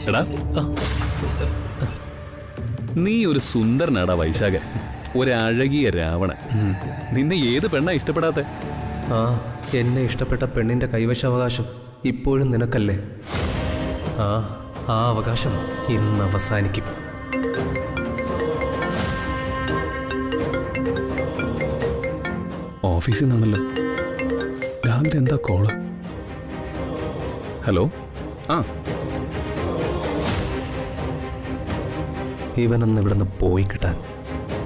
എടാ നീ ഒരു സുന്ദരനാടാ വൈശാഖ, ഒരഴകിയ രാവണൻ. നിന്നെ ഏത് പെണ്ണാ ഇഷ്ടപ്പെടാത്തെ? ആ, എന്നെ ഇഷ്ടപ്പെട്ട പെണ്ണിന്റെ കൈവശാവകാശം ഇപ്പോഴും നിനക്കല്ലേ? ആ ആ അവകാശം ഇന്ന് അവസാനിക്കും. ഓഫീസിൽ നിന്നാണല്ലോ. രാവിലെ എന്താ കോള്? ഹലോ. ആ, ഇവനൊന്ന് ഇവിടുന്ന് പോയി കിട്ടാൻ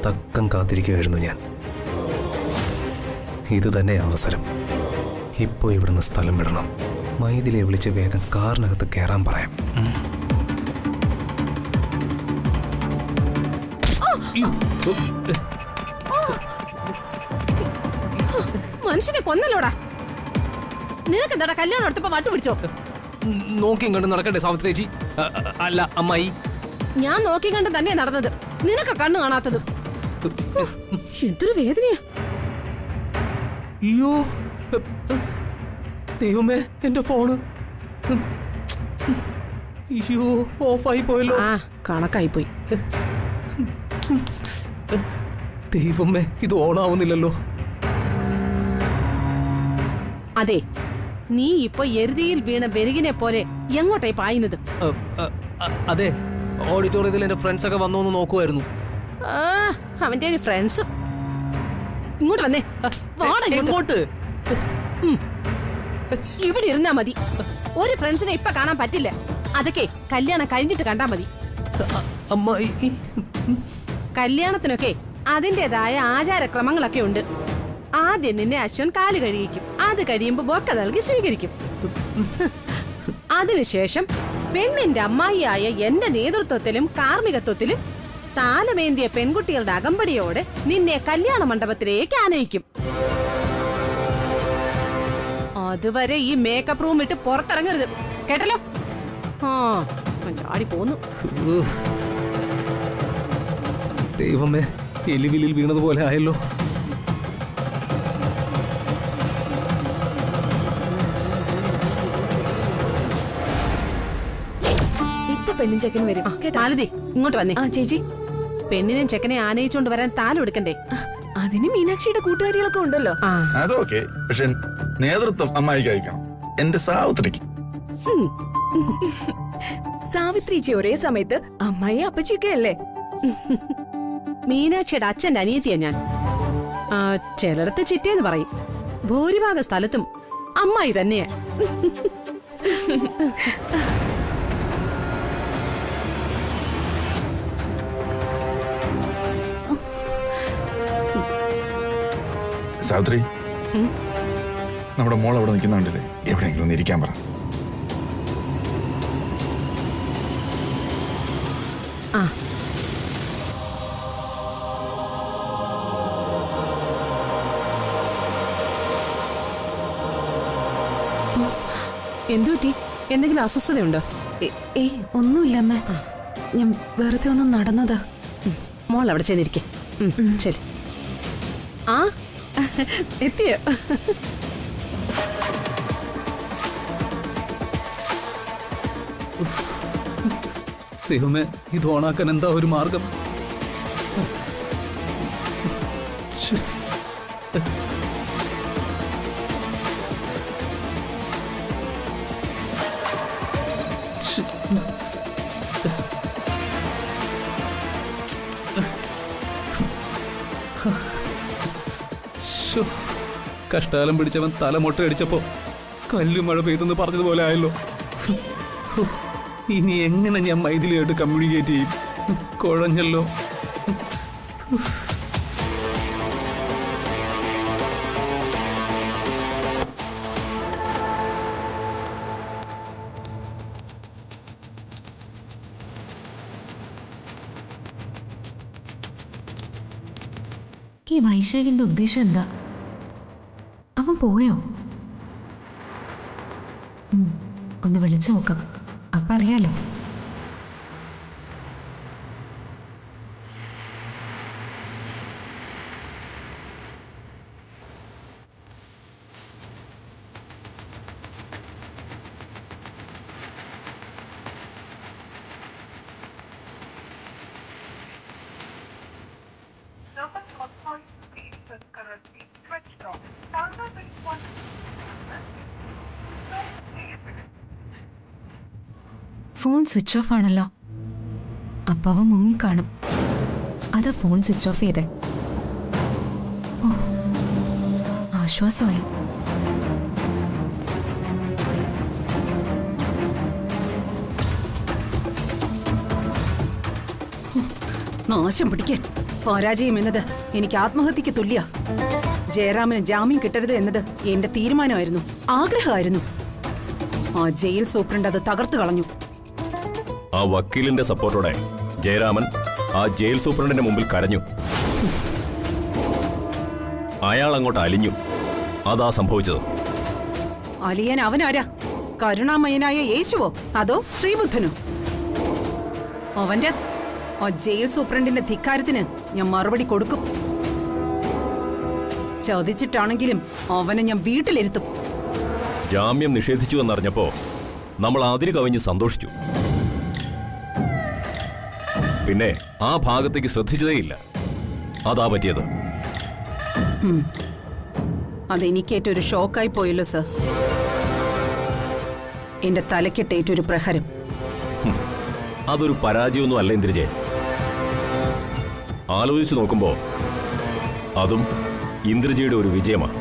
തക്കം കാത്തിരിക്കുകയായിരുന്നു ഞാൻ. ഇത് തന്നെ അവസരം. ഇപ്പോൾ ഇവിടുന്ന് സ്ഥലം വിടണം. മൈഥിലിയെ വിളിച്ച് വേഗം കാറിനകത്ത് കയറാൻ പറയാം. മനുഷ്യനെ കൊന്നല്ലോടാ. നിനക്ക് എന്താടാ കല്യാണം എടുത്തപ്പോ വട്ടു പിടിച്ചോ? നോക്കിയും കണ്ട് നടക്കട്ടെ സാവിത്രി. അല്ല അമ്മായി, ഞാൻ നോക്കിയും കണ്ട് തന്നെ നടന്നത്. നിനക്ക് കണ്ണു കാണാത്തത്. എന്തൊരു വേദനയാ. അയ്യോ ദൈവമേ, എന്റെ ഫോണ് അയ്യോ ഓഫായി പോയല്ലോ. ആ, കണക്കായി പോയി. ദൈവമേ, ഇത് ഓണാവുന്നില്ലല്ലോ. അതെ, നീ ഇപ്പൊ എരുതിയിൽ വീണ വെരുകിനെ പോലെ എങ്ങോട്ടായി പായുന്നത്? അതെ, ഓഡിറ്റോറിയത്തിൽ എന്റെ ഫ്രണ്ട്സ് ഒക്കെ വന്നോന്ന് നോക്കുമായിരുന്നു. അവന്റെ ഒരു ഫ്രണ്ട്സ്. ഇങ്ങോട്ട് വന്നേ. എങ്ങോട്ട്? ഇവിടെ ഇരുന്നാ മതി. ഒരു ഫ്രണ്ട്സിനെ ഇപ്പൊ കാണാൻ പറ്റില്ല. അതൊക്കെ കല്യാണം കഴിഞ്ഞിട്ട് കണ്ടാ മതി. അമ്മായി, കല്യാണത്തിനൊക്കെ അതിന്റേതായ ആചാരക്രമങ്ങളൊക്കെ ഉണ്ട്. ആദ്യം നിന്നെ അശ്വൻ കാല് കഴിയിക്കും. അത് കഴിയുമ്പോ ബൊക്ക നൽകി സ്വീകരിക്കും. അതിനുശേഷം പെണ്ണിന്റെ അമ്മായിയായ എന്റെ നേതൃത്വത്തിലും കാർമ്മികത്വത്തിലും താലമേന്തിയ പെൺകുട്ടികളുടെ അകമ്പടിയോടെ നിന്നെ കല്യാണ മണ്ഡപത്തിലേക്ക് ആനയിക്കും. അതുവരെ ഈ മേക്കപ്പ് റൂം ഇട്ട് പുറത്തിറങ്ങരുത്, കേട്ടല്ലോ? ആ, ചാടി പോന്നു. ദൈവമേ, എലിവിലിൽ വീണതുപോലെ ആയല്ലോ. പെണ്ണും ചെക്കനും വരും. മാലതി, ഇങ്ങോട്ട് വന്നേ. ആ ചേച്ചി, പെണ്ണിനെയും ചെക്കനെ ആനയിച്ചോണ്ട് വരാൻ താലം എടുക്കണ്ടേ? അതിന് മീനാക്ഷിയുടെ കൂട്ടുകാരികളൊക്കെ ഉണ്ടല്ലോ. അതൊക്കെ, പക്ഷെ നേതൃത്വം അമ്മായിക്ക് അയക്കണം. എന്റെ സാവിത്രിക്ക്. സാവിത്രിച്ചി ഒരേ സമയത്ത് അമ്മായി അപ്പച്ചിയൊക്കെ അല്ലേ? മീനാക്ഷിയുടെ അച്ഛന്റെ അനിയത്തിയാ ഞാൻ. ചിലടത്ത് ചിറ്റേന്ന് പറയും. ഭൂരിഭാഗം സ്ഥലത്തും അമ്മായി തന്നെയാ. സാവിത്രി, നമ്മുടെ മോൾ അവിടെ നിൽക്കുന്നുണ്ടല്ലേ, എവിടെയെങ്കിലും ഒന്ന് ഇരിക്കാൻ പറ. എന്തുപറ്റി? എന്തെങ്കിലും അസ്വസ്ഥതയുണ്ടോ? ഏയ് ഒന്നുമില്ല അമ്മ, ഞാൻ വെറുതെ ഒന്ന് നടന്നതാ. മോൾ അവിടെ ചെന്നിരിക്കേ. ശരി. ആ, എത്തിയോ? ദൈവമേ, ഇത് ഓണാക്കാൻ എന്താ ഒരു മാർഗം? കഷ്ടാലം പിടിച്ചവൻ തലമൊട്ടയടിച്ചപ്പോ കല്ലുമഴ പെയ്തെന്ന് പറഞ്ഞതുപോലെ ആയല്ലോ. ഇനി എങ്ങനെ ഞാൻ മൈഥിലിയായിട്ട് കമ്മ്യൂണിക്കേറ്റ് ചെയ്യും? കുഴഞ്ഞല്ലോ. ഈ വൈശാഖിന്റെ ഉദ്ദേശം എന്താ? അവൻ പോയോ? ഒന്ന് വിളിച്ചു നോക്കാം, അപ്പൊ അറിയാലോ. ഫോൺ സ്വിച്ച് ഓഫ് ആണല്ലോ. അപ്പൊ അവൻ മുങ്ങിക്കാണും. അതാ ഫോൺ സ്വിച്ച് ഓഫ് ചെയ്തേ. ഓ, ആശ്വാസമായി. നാശം പിടിക്കാൻ പരാജയം എന്നത് എനിക്ക് ആത്മഹത്യക്ക് തുല്യ. ജയറാമിന് ജാമ്യം കിട്ടരുത് എന്നത് എന്റെ തീരുമാനമായിരുന്നു, ആഗ്രഹമായിരുന്നു. ആ ജയിൽ സൂപ്രണ്ട് അത് തകർത്തു കളഞ്ഞു. ആ വക്കീലിന്റെ സപ്പോർട്ടോടെ ജയരാമൻ ആ ജയിൽ സൂപ്രണ്ടിന്റെ മുമ്പിൽ കരഞ്ഞു. അയാൾ അങ്ങോട്ട് അലിഞ്ഞു. അതാ സംഭവിച്ചത്. അലിയൻ അവനാരാ? കരുണാമയനായ യേശുവോ അതോ ശ്രീബുദ്ധനോ? അവന്റെ ആ ജയിൽ സൂപ്രണ്ടിന്റെ ധിക്കാരത്തിന് ഞാൻ മറുപടി കൊടുക്കും. ചതിച്ചിട്ടാണെങ്കിലും അവനെ ഞാൻ വീട്ടിലിരുത്തും. ജാമ്യം നിഷേധിച്ചു എന്നറിഞ്ഞപ്പോ നമ്മൾ അതിര് കവിഞ്ഞ് സന്തോഷിച്ചു. പിന്നെ ആ ഭാഗത്തേക്ക് ശ്രദ്ധിച്ചതേയില്ല. അതാ പറ്റിയത്. അതെനിക്കേറ്റൊരു ഷോക്കായി പോയല്ലോ സർ. എന്റെ തലക്കെട്ടേറ്റൊരു പ്രഹരം. അതൊരു പരാജയമൊന്നും അല്ല ഇന്ദ്രജയ. ആലോചിച്ച് നോക്കുമ്പോ അതും ഇന്ദ്രജിയുടെ ഒരു വിജയമാണ്.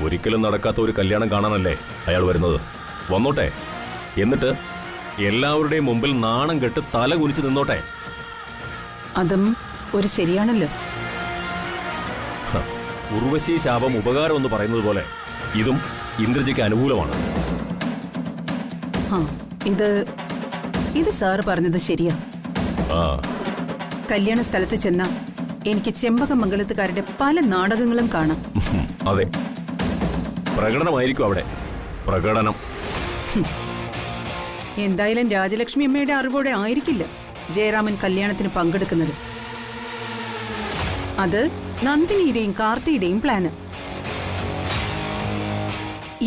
ഒരിക്കലും നടക്കാത്ത ഒരു കല്യാണം കാണാനല്ലേ അയാൾ വരുന്നത്. വന്നോട്ടെ, എന്നിട്ട് എല്ലാവരുടെയും മുമ്പിൽ നാണം കെട്ട് തല കുനിച്ച് നിന്നോട്ടെ. അതും ഒരു ശരിയാണല്ലോ. ഉർവശി ശാപം ഉപകാരം എന്ന് പറയുന്നത് പോലെ ഇതും ഇന്ദ്രജിക്ക് അനുകൂലമാണ്. ഇത് സാറ് പറഞ്ഞത് ശരിയാ. കല്യാണ സ്ഥലത്ത് ചെന്ന എനിക്ക് ചെമ്പകമംഗലത്തുകാരുടെ പല നാടകങ്ങളും കാണാം. അതെ, പ്രകടനമായിരിക്കും അവിടെ. പ്രകടനം. എന്തായാലും രാജലക്ഷ്മി അമ്മയുടെ അറിവോടെ ആയിരിക്കില്ല ജയറാമൻ കല്യാണത്തിന് പങ്കെടുക്കുന്നത്. അത് നന്ദിനിയുടെയും കാർത്തിയുടെയും പ്ലാന്.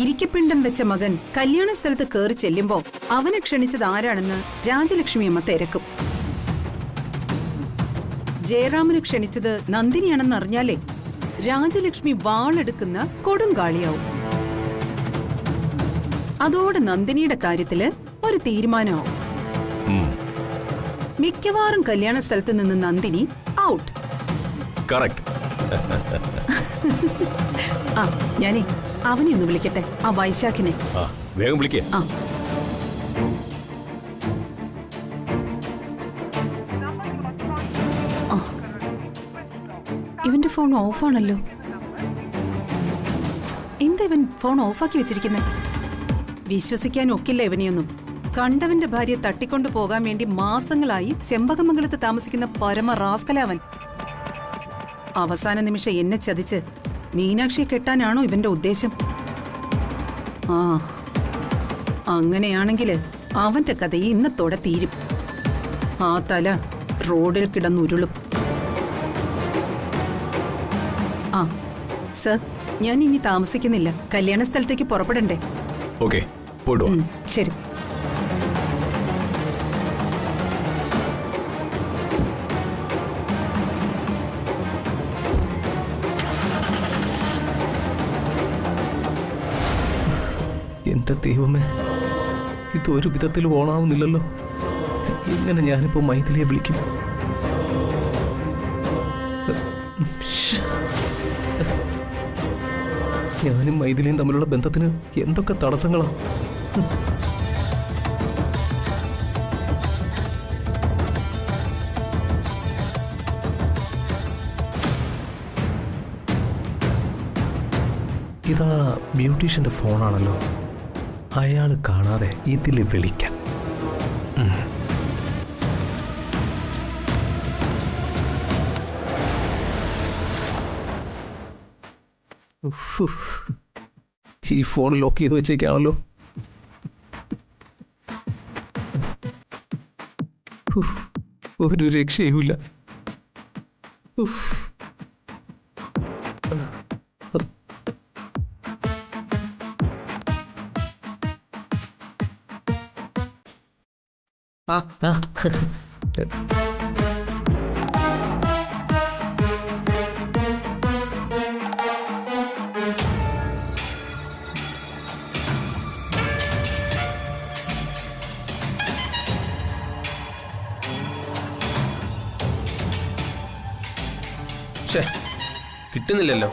ഇരിക്കപ്പിണ്ടം വെച്ച മകൻ കല്യാണ സ്ഥലത്ത് കയറി ചെല്ലുമ്പോ അവനെ ക്ഷണിച്ചത് ആരാണെന്ന് രാജലക്ഷ്മി അമ്മ തിരക്കും. ജയറാമന് ക്ഷണിച്ചത് നന്ദിനിയാണെന്ന് അറിഞ്ഞാലേ രാജലക്ഷ്മി വാളെടുക്കുന്ന കൊടുങ്കാളിയാവും. അതോടെ നന്ദിനിയുടെ കാര്യത്തില് ഒരു തീരുമാനമാവും. മിക്കവാറും കല്യാണ സ്ഥലത്ത് നിന്ന് നന്ദിനി ഔട്ട്. ആ, ഞാനേ അവനെ ഒന്ന് വിളിക്കട്ടെ, ആ വൈശാഖിനെ. വേഗം വിളിക്കേ. ഇവന്റെ ഫോൺ ഓഫാണല്ലോ. എന്താ ഇവൻ ഫോൺ ഓഫാക്കി വെച്ചിരിക്കുന്നത്? വിശ്വസിക്കാൻ ഒക്കില്ല ഇവനെയൊന്നും. കണ്ടവന്റെ ഭാര്യയെ തട്ടിക്കൊണ്ടു പോകാൻ വേണ്ടി മാസങ്ങളായി ചെമ്പകമംഗലത്ത് താമസിക്കുന്ന പരമ റാസ്കലാവൻ. അവസാന നിമിഷം എന്നെ ചതിച്ച് മീനാക്ഷിയെ കെട്ടാനാണോ ഇവന്റെ ഉദ്ദേശം? ആ, അങ്ങനെയാണെങ്കില് അവന്റെ കഥ ഇന്നത്തോടെ തീരും. ആ തല റോഡിൽ കിടന്നുരുളും. ആ സർ, ഞാൻ ഇനി താമസിക്കുന്നില്ല. കല്യാണ സ്ഥലത്തേക്ക് പുറപ്പെടണ്ടേ? ഓക്കേ, പോടോ. ശരി. എന്റെ ദൈവമേ, ഇതൊരു വിധത്തിൽ ഓണാവുന്നില്ലല്ലോ. എങ്ങനെ ഞാനിപ്പോ മൈഥിലിയെ വിളിക്കും? ഞാനും മൈഥിലിയും തമ്മിലുള്ള ബന്ധത്തിന് എന്തൊക്കെ തടസ്സങ്ങളാ. ഇതാ ബ്യൂട്ടീഷ്യന്റെ ഫോണാണല്ലോ. അയാൾ കാണാതെ ഇതിൽ വിളിക്കാം. ഈ ഫോൺ ലോക്ക് ചെയ്ത് വെച്ചേക്കാണല്ലോ. ഒരു രക്ഷയുമില്ല. കിട്ടുന്നില്ലല്ലോ.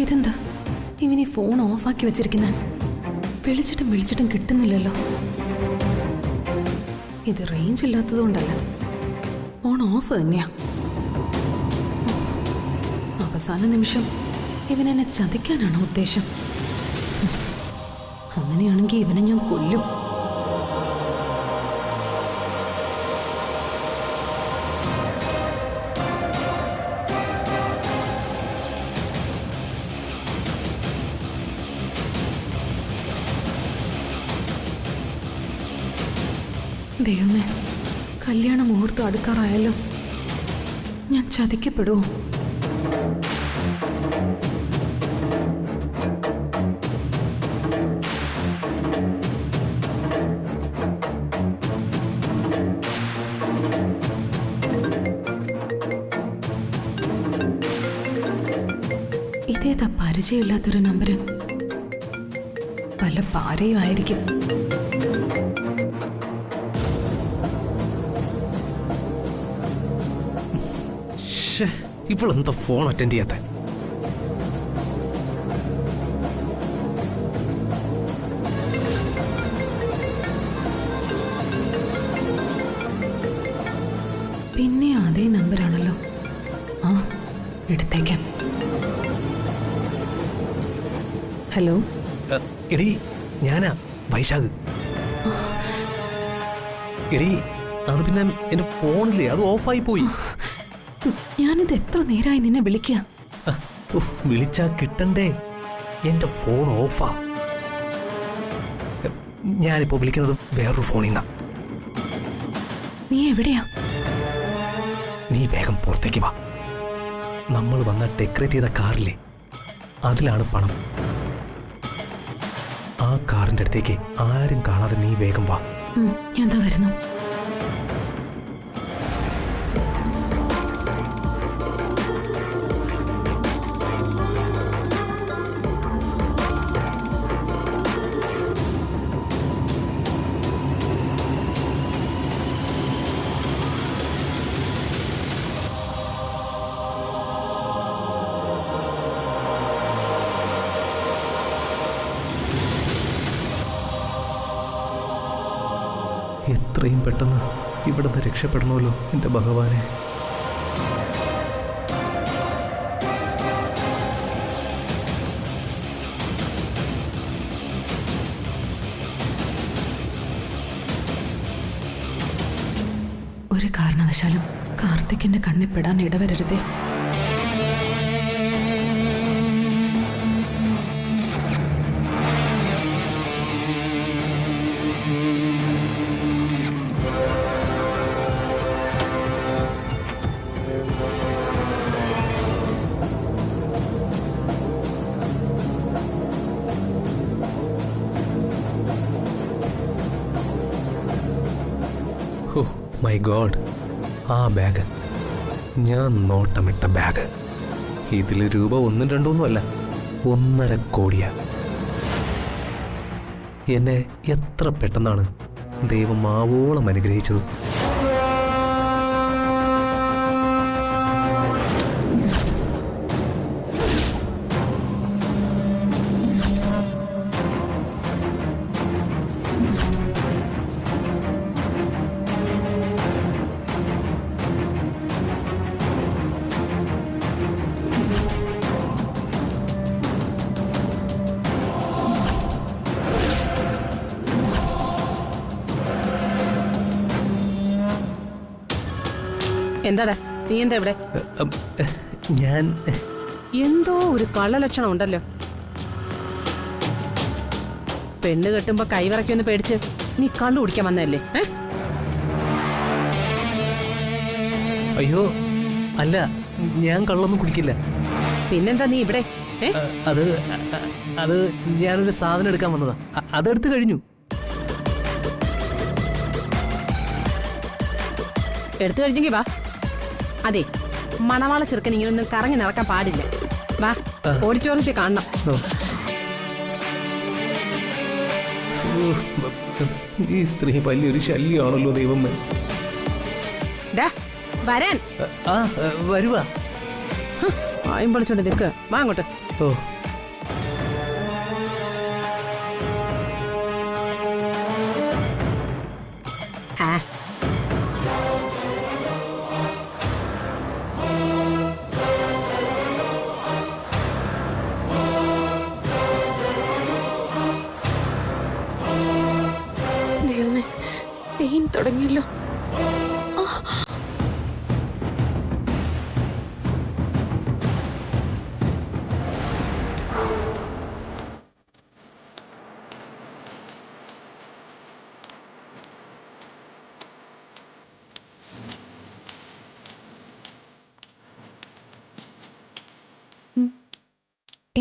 ഇതെന്താ ഇവനീ ഫോൺ ഓഫാക്കി വെച്ചിരിക്കുന്ന? വിളിച്ചിട്ടും കിട്ടുന്നില്ലല്ലോ. ഇത് റേഞ്ച് ഇല്ലാത്തതുകൊണ്ടല്ല, ഫോൺ ഓഫ് തന്നെയാ. അവസാന നിമിഷം ഇവനെന്നെ ചതിക്കാനാണോ ഉദ്ദേശം? അങ്ങനെയാണെങ്കിൽ ഇവനെ ഞാൻ കൊല്ലും. ദൈവമേ, കല്യാണ മുഹൂർത്തം അടുക്കാറായല്ലോ. ഞാൻ ചതിക്കപ്പെടുമോ? ഇതേതാ പരിചയമില്ലാത്തൊരു നമ്പര്? വല്ല പാരയും ആയിരിക്കും. ഇവളെന്താ ഫോൺ അറ്റൻഡ് ചെയ്യാത്ത? പിന്നെ അതേ നമ്പറാണല്ലോ. ആ, എടുത്തേക്കാം. ഹലോ. എടീ, ഞാനാ വൈശാഖ്. എടീ, അത് പിന്നെ എന്റെ ഫോണില്ലേ, അത് ഓഫായി പോയി. ഞാനിത് എത്ര നേരമായി നിന്നെ വിളിക്കുക? വിളിച്ചാ കിട്ടണ്ടേ? എന്റെ ഫോൺ ഓഫാ. ഞാനിപ്പോ വിളിക്കുന്നത് വേറൊരു ഫോണിൽ നിന്നാ. നീ എവിടെയാ? നീ വേഗം പുറത്തേക്ക് വാ. നമ്മൾ വന്ന ഡെക്കറേറ്റ് ചെയ്ത കാറില്ലേ, അതിലാണ് പണം. ആ കാറിന്റെ അടുത്തേക്ക് ആരും കാണാതെ നീ വേഗം വാ. ഞാൻ ദാ വരുന്നു. എത്രയും പെട്ടെന്ന് ഇവിടുന്ന് രക്ഷപ്പെടണമല്ലോ എൻ്റെ ഭഗവാനെ. ഒരു കാരണവശാലും കാർത്തിക്കിന്റെ കണ്ണിൽ പെടാൻ ഇടവരരുതേ. ഓ മൈ ഗോഡ്, ആ ബാഗ്, ഞാൻ നോട്ടമിട്ട ബാഗ്. ഇതിൽ രൂപ 1 2 അല്ല, 1.5 കോടിയാ. എന്നെ എത്ര പെട്ടെന്നാണ് ദൈവം ആവോളം അനുഗ്രഹിച്ചത്. എന്താടാ, നീ എന്താ ഇവിടെ? ഞാൻ എന്തോ ഒരു കള്ളലക്ഷണം ഉണ്ടല്ലോ. പെണ്ണ് കെട്ടുമ്പോ കൈവിറക്കൊന്ന് പേടിച്ച് നീ കള്ളു കുടിക്കാൻ വന്നതല്ലേ? അയ്യോ അല്ല, ഞാൻ കള്ളൊന്നും കുടിക്കില്ല. പിന്നെന്താ നീ ഇവിടെ? അത് അത് ഞാനൊരു സാധനം എടുക്കാൻ വന്നതാ. അതെടുത്ത് കഴിഞ്ഞു. എടുത്തു കഴിഞ്ഞെങ്കിൽ വാ. അതെ, മണവാള ചെറുക്കൻ ഇങ്ങനൊന്നും കറങ്ങി നടക്കാൻ പാടില്ല. വാ, ഓഡിറ്റോറിയത്തിൽ കാണണം. ഈ സ്ത്രീ വലിയൊരു ശല്യമാണല്ലോ ദൈവമേ. വരാൻ വരുവാ. ആയും പൊളിച്ചോണ്ട് നിൽക്ക്. വാ അങ്ങോട്ട്. ഓ ആ ദൈവമേ, പെയിൻ തുടങ്ങിയല്ലോ.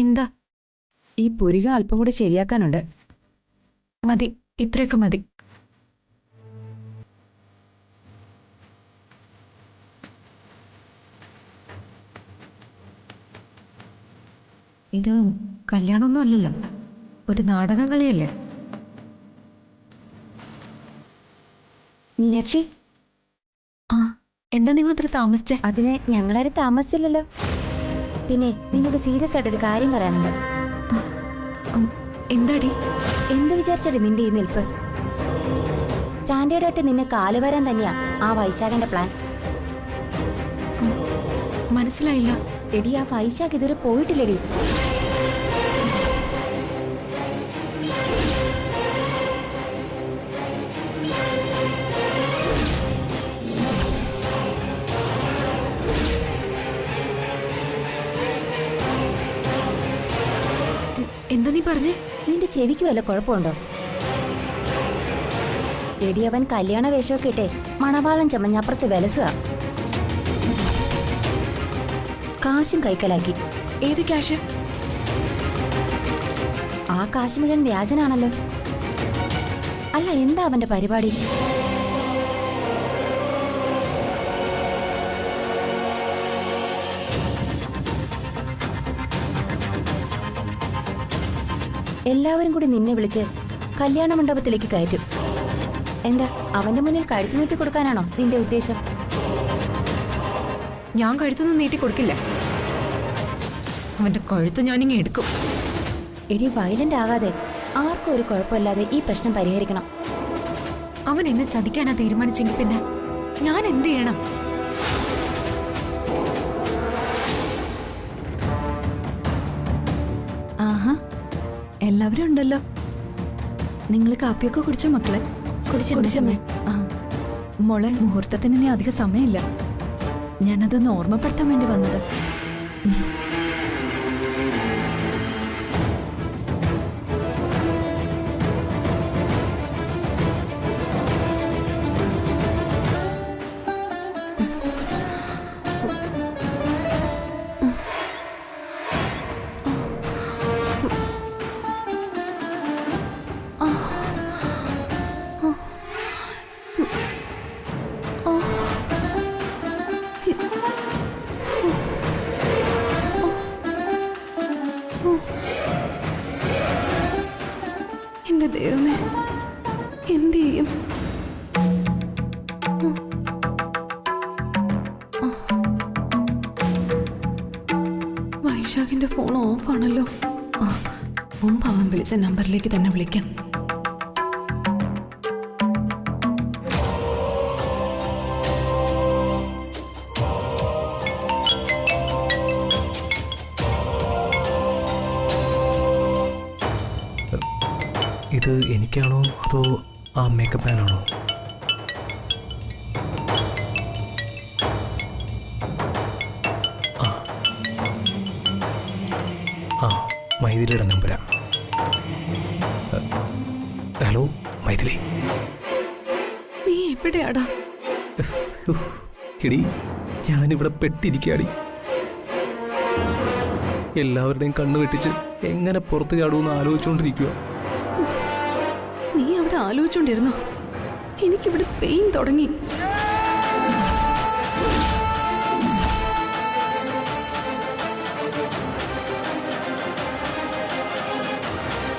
എന്താ? ഈ പുരിക അല്പം കൂടി ശരിയാക്കാനുണ്ട്. മതി, ഇത്രയൊക്കെ മതി. ഇത് കല്യാണമൊന്നും അല്ലല്ലോ, ഒരു നാടകം കളിയല്ലേ. മീനാക്ഷി, ആ എന്താ നിങ്ങൾ ഇത്ര താമസിച്ചേ? അതിന് ഞങ്ങളാരും താമസിച്ചില്ലല്ലോ. പിന്നെ നിന്നോട് സീരിയസ് ആയിട്ടൊരു കാര്യം പറയാനുണ്ട്. എന്താടി? എന്ത് വിചാരിച്ചടി നിന്റെ ഈ നിൽപ്പ്? സ്റ്റാൻഡേർഡായിട്ട് നിന്നെ കാല് വരാൻ തന്നെയാ ആ വൈശാഖന്റെ പ്ലാൻ. മനസ്സിലായില്ല. എടി, ആ വൈശാഖ് ഇതുവരെ പോയിട്ടില്ലടി. എന്താ നീ പറഞ്ഞേ? നിന്റെ ചെവിക്ക് വല്ല കുഴപ്പമുണ്ടോ? എടി, അവൻ കല്യാണ വേഷമൊക്കെ ഇട്ടേ മണവാളൻ ചമഞ്ഞപ്പുറത്ത് വിലസുക. കാശും കൈക്കലാക്കി. ഏത് ക്യാഷ്? ആ കാശ് മുഴുവൻ വ്യാജനാണല്ലോ. അല്ല, എന്താ അവന്റെ പരിപാടി? എല്ലാവരും കൂടി നിന്നെ വിളിച്ച് കല്യാണ മണ്ഡപത്തിലേക്ക് കയറ്റും. എന്താ, അവന്റെ മുന്നിൽ കഴുത്ത് നീട്ടി കൊടുക്കാനാണോ നിന്റെ ഉദ്ദേശം? ഞാൻ കഴുത്തുനിന്ന് നീട്ടി കൊടുക്കില്ല. അവന്റെ കഴുത്ത് ഞാനിങ്ങ് എടുക്കും. എടി, വയലന്റ് ആകാതെ ആർക്കും ഒരു കുഴപ്പമില്ലാതെ ഈ പ്രശ്നം പരിഹരിക്കണം. അവൻ എന്നെ ചതിക്കാനാ തീരുമാനിച്ചെങ്കിൽ പിന്നെ ഞാൻ എന്ത് ചെയ്യണം? ആഹാ, എല്ലാവരും ഉണ്ടല്ലോ. നിങ്ങൾ കാപ്പിയൊക്കെ കുടിച്ചോ മക്കളെ? കുടിച്ചമ്മേ. ആ മോളെ, മുഹൂർത്തത്തിന് ഇനി അധിക സമയമില്ല. ഞാനതൊന്ന് ഓർമ്മപ്പെടുത്താൻ വേണ്ടി വന്നത്. എന്റെ ദൈവമേ, എന്ത് ചെയ്യും? വൈശാഖിന്റെ ഫോൺ ഓഫാണല്ലോ. മുമ്പ് അവൻ വിളിച്ച നമ്പറിലേക്ക് തന്നെ വിളിക്കാം. ഇത് എനിക്കാണോ അതോ ആ മേക്കപ്പ് മാനാണോ? ആ മൈഥിലിയുടെ നമ്പരാ. ഹലോ മൈഥിലി, നീ എവിടെയാടാ? എടി ഞാനിവിടെ പെട്ടിരിക്കാടി. എല്ലാവരുടെയും കണ്ണു വെട്ടിച്ച് എങ്ങനെ പുറത്ത് ചാടുമെന്ന് ആലോചിച്ചുകൊണ്ടിരിക്കുക. നീ അവിടെ ആലോചിച്ചോണ്ടിരുന്നോ? എനിക്കിവിടെ പെയിൻ തുടങ്ങി.